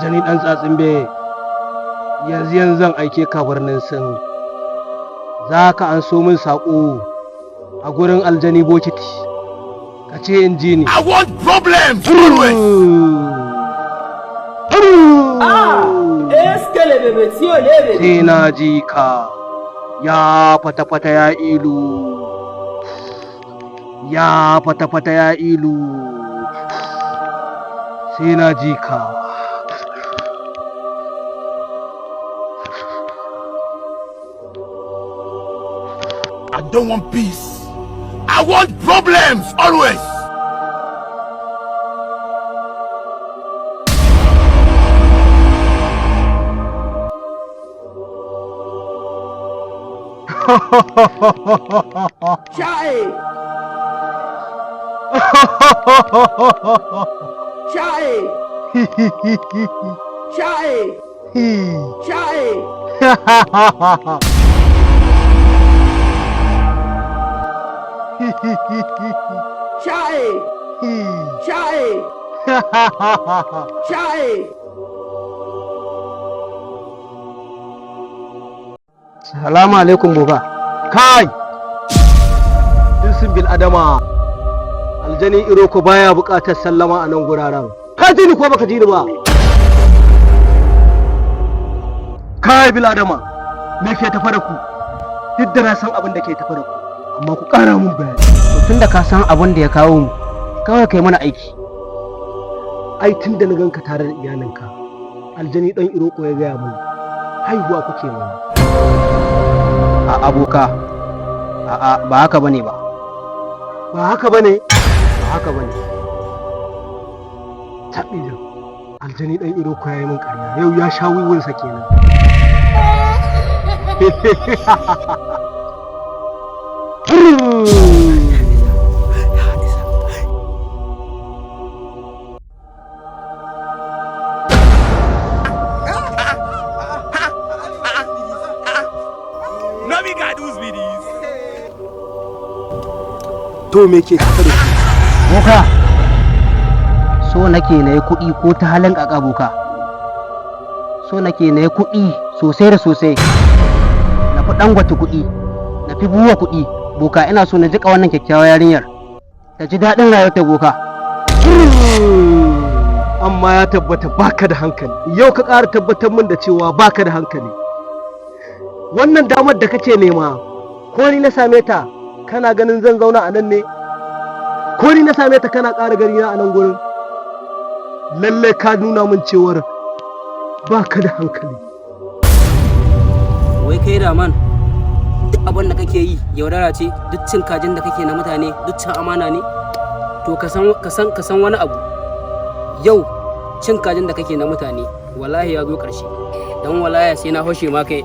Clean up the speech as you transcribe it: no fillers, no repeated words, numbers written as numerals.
Aljani ɗan tsatsimbe, yanzu zan aike ka birnin Sin. Za ka an so min saƙo a gurin aljani bokiti. Ka ce in ji ni. I want problems always. Sai na ji ka. Ya fata-fata ya ilu. Ya fata-fata ya ilu. Sai na ji ka. I don't want peace. I want problems always. Shai! Shai! Shai! Shai! Shai! Shai! Shai! Salamu alaikum boka. Kai! Jinsin bil adama. Aljani Iroko baya buƙatar sallama a nan guraren. Ka ji ni ko baka ji ni ba? Kai bil adama. Me ke tafa da ku? Duk da na san abin da ke tafa da ku. Amma ku ƙara mun bayani. Tun da ka san abin da ya kawo mu, kawai kai mana aiki. Ai tun da na ganka tare da iyalinka, aljani ɗan Iroko ya gaya mini, haihuwa kuke mana. A aboka, ba haka bane ba. Ba haka bane? Ba haka bane. Taɓi da aljani ɗan Iroko ya yi min ƙarya, yau ya sha wiwinsa kenan. To me ke tafe da shi? Boka, so nake na yi kuɗi ko ta halin ƙaƙa boka. So nake na yi kuɗi sosai da sosai. Na fi ɗangwata kuɗi, na fi buwa kuɗi. Boka ina so na jiƙa wannan kyakkyawar yarinyar. Ta ji daɗin rayuwarta boka. Amma ya tabbata baka da hankali. Yau ka ƙara tabbatar min da cewa baka da hankali. Wannan damar da kake nema, ko ni na same ta, kana ganin zan zauna a nan ne? Ko ni na same ta kana ƙara gani na a nan gurin? Lalle ka nuna min cewar baka da hankali. Wai kai Raman, duk abin da kake yi yaudara ce, duk cin kajin da kake na mutane, duk cin amana ne? To ka san wani abu. Yau cin kajin da kake na mutane, wallahi ya zo ƙarshe. Dan wallahi sai na hoshe ma kai.